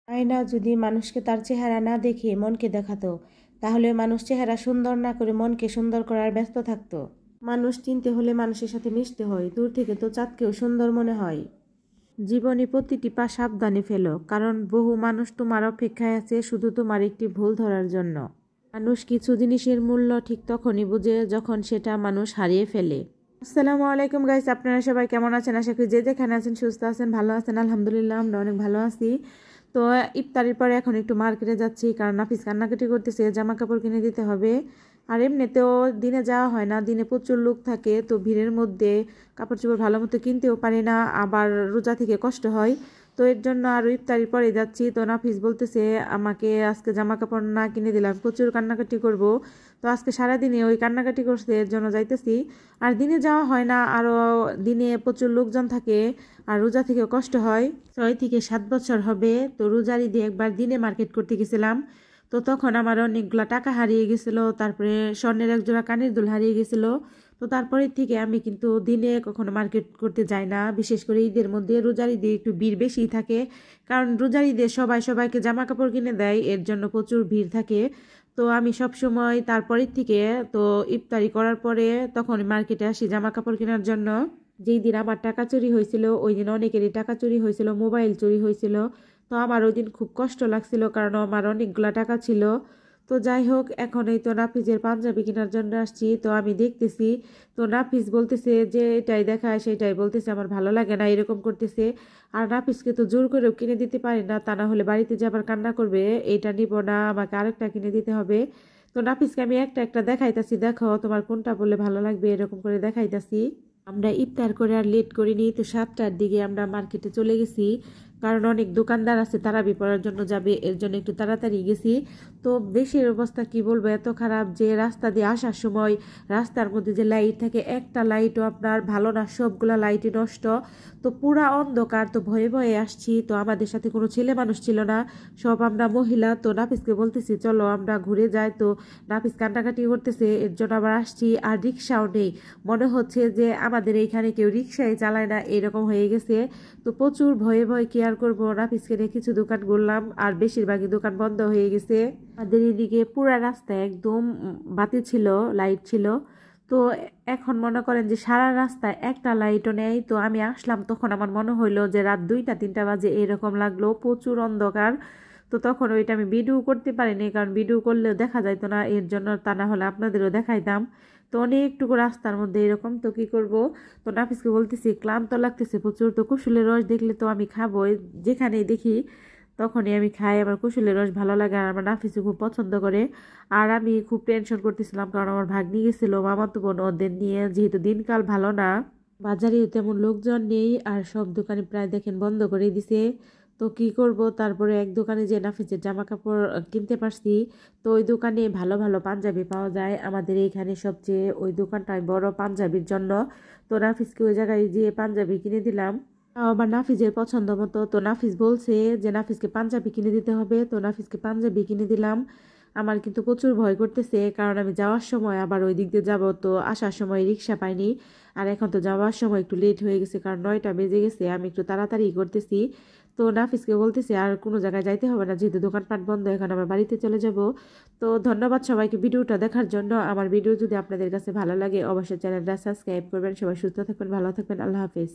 আয়না যদি মানুষকে তার চেহারা না দেখিয়ে মনকে দেখাতো, তাহলে মানুষ চেহারা সুন্দর না করে মনকে সুন্দর করার ব্যস্ত থাকতো। মানুষ চিনতে হলে মানুষের সাথে মিশতে হয়, দূর থেকে তো চাঁদকেও সুন্দর মনে হয়। জীবনে প্রতিটি পা সাবধানে ফেলো, কারণ বহু মানুষ তোমার অপেক্ষায় আছে শুধু তোমার একটি ভুল ধরার জন্য। মানুষ কিছু জিনিসের মূল্য ঠিক তখনই বুঝে যখন সেটা মানুষ হারিয়ে ফেলে। আসসালামু আলাইকুম গাইস, আপনারা সবাই কেমন আছেন? আশা করি যে যেখানে আছেন সুস্থ আছেন, ভালো আছেন। আলহামদুলিল্লাহ, আমরা অনেক ভালো আছি। তো ইফতারের পরে এখন একটু মার্কেটে যাচ্ছি, কারণ নাফিস কান্নাকাটি করতেছে, জামা কাপড় কিনে দিতে হবে। আর এমনিতেও দিনে যাওয়া হয় না, দিনে প্রচুর লোক থাকে, তো ভিড়ের মধ্যে কাপড় চোপড় ভালো মতো কিনতেও পারি না, আবার রোজা থেকে কষ্ট হয়। তো এর জন্য আরও ইফতারির পরে যাচ্ছি। তো নাফিস বলতেছে আমাকে আজকে জামা কাপড় না কিনে দিলাম প্রচুর কান্নাকাটি করব। তো আজকে সারাদিনে ওই কান্নাকাটি করছে, এর জন্য যাইতেছি। আর দিনে যাওয়া হয় না, আরও দিনে প্রচুর লোকজন থাকে, আর রোজা থেকেও কষ্ট হয়। 6 থেকে 7 বছর হবে, তো রোজার ঈদে একবার দিনে মার্কেট করতে গেছিলাম। তো তখন আমার অনেকগুলো টাকা হারিয়ে গেছিল, তারপরে স্বর্ণের একজোড়া কানের দুল হারিয়ে গেছিল। তো তারপরে থেকে আমি কিন্তু দিনে কখনো মার্কেট করতে যাই না, বিশেষ করে ঈদের মধ্যে। রোজার ঈদে একটু ভিড় বেশি থাকে, কারণ রোজার ঈদে সবাই সবাইকে জামা কাপড় কিনে দেয়, এর জন্য প্রচুর ভিড় থাকে। তো আমি সব সময় তারপরের থেকে, তো ইফতারি করার পরে তখন মার্কেটে আসি জামা কাপড় কেনার জন্য। যেই দিন আমার টাকা চুরি হয়েছিল ওই দিন অনেকেরই টাকা চুরি হয়েছিল, মোবাইল চুরি হয়েছিল। তো আমার ওই দিন খুব কষ্ট লাগছিল, কারণ আমার অনেকগুলা টাকা ছিল। তো যাই হোক, এখন এই তো নাফিজের পাঞ্জাবি কেনার জন্য আসছি। তো আমি দেখতেছি, তো নাফিস বলতেছে যে এটাই দেখায় সেটাই বলতেছে, আমার ভালো লাগে না এরকম করতেছে। আর নাফিসকে তো জোর করেও কিনে দিতে পারি না, তা না হলে বাড়িতে যে আবার কান্না করবে, এটা নিব না, আমাকে আরেকটা কিনে দিতে হবে। তো নাফিসকে আমি একটা একটা দেখাইতাছি, দেখো তোমার কোনটা বললে ভালো লাগবে, এরকম করে দেখাইতাছি। আমরা ইফতার করে আর লেট করিনি, তো 7টার দিকে আমরা মার্কেটে চলে গেছি, কারণ অনেক দোকানদার আছে তারাবি পড়ার জন্য যাবে, এর জন্য একটু তাড়াতাড়ি গেছি। তো দেশের অবস্থা কি বলবো, এত খারাপ যে রাস্তা দিয়ে আসার সময় রাস্তার মধ্যে যে লাইট থাকে, একটা লাইটও আপনার ভালো না, সবগুলা লাইটই নষ্ট। তো পুরা অন্ধকার, তো ভয়ে ভয়ে আসছি। তো আমাদের সাথে কোনো ছেলে মানুষ ছিল না, সব আমরা মহিলা। তো নাফিসকে বলতেছি চলো আমরা ঘুরে যাই, তো নাফিস কান্নাকাটি করতেছে, এর জন্য আবার আসছি। আর রিক্সাও নেই, মনে হচ্ছে যে আমাদের এইখানে কেউ রিক্সাই চালায় না, এরকম হয়ে গেছে। তো প্রচুর ভয়ে ভয়ে কি আর করবো, নাফিসকে নিয়ে কিছু দোকান ঘুরলাম, আর বেশিরভাগই দোকান বন্ধ হয়ে গেছে। আমাদের এদিকে পুরা রাস্তা একদম বাতি ছিল, লাইট ছিল। তো এখন মনে করেন যে সারা রাস্তায় একটা লাইটও নেই। তো আমি আসলাম, তখন আমার মনে হইলো যে রাত 2টা 3টা বাজে, এরকম লাগলো, প্রচুর অন্ধকার। তো তখন ওইটা আমি ভিডিও করতে পারিনি, কারণ ভিডিও করলেও দেখা যাইতো না, এর জন্য, তা না হলে আপনাদেরও দেখাইতাম। তো অনেকটুকু রাস্তার মধ্যে এরকম, তো কি করব। তো নাফিসকে বলতেছি ক্লান্ত লাগতেছে প্রচুর, তো কুসুলের রস দেখলে তো আমি খাবো, যেখানেই দেখি তখনই আমি খাই। আমার কুসুলের রস ভালো লাগে, আর আমার নাফিসও খুব পছন্দ করে। আর আমি খুব টেনশন করতেছিলাম, কারণ আমার ভাগ্নি গেছিল মামাতো বোন ওদের নিয়ে, যেহেতু দিনকাল ভালো না, বাজারেও তেমন লোকজন নেই, আর সব দোকানে প্রায় দেখেন বন্ধ করে দিছে। তো কি করব, তারপরে এক দোকানে যে নাফিসের জামা কাপড় কিনতে পারছি। তো ওই দোকানে ভালো ভালো পাঞ্জাবি পাওয়া যায়, আমাদের এইখানে সবচেয়ে ওই দোকানটাই বড় পাঞ্জাবির জন্য। তো নাফিসকে ওই জায়গায় গিয়ে পাঞ্জাবি কিনে দিলাম, তাও আবার নাফিসের পছন্দ মতো। তো নাফিস বলছে যে নাফিসকে পাঞ্জাবি কিনে দিতে হবে, তো নাফিসকে পাঞ্জাবি কিনে দিলাম। আমার কিন্তু প্রচুর ভয় করতেছে, কারণ আমি যাওয়ার সময় আবার ওই দিক দিয়ে যাবো, তো আসার সময় রিক্সা পাইনি। আর এখন তো যাওয়ার সময় একটু লেট হয়ে গেছে, কারণ 9টা বেজে গেছে, আমি একটু তাড়াতাড়ি করতেছি। তো নাফিসকে বলতেছি আর কোনো জায়গায় যাইতে হবে না, যেহেতু দোকানপাট বন্ধ, এখন আমার বাড়িতে চলে যাব। তো ধন্যবাদ সবাইকে ভিডিওটা দেখার জন্য। আমার ভিডিও যদি আপনাদের কাছে ভালো লাগে অবশ্যই চ্যানেলটা সাবস্ক্রাইব করবেন। সবাই সুস্থ থাকবেন, ভালো থাকবেন, আল্লাহ হাফিজ।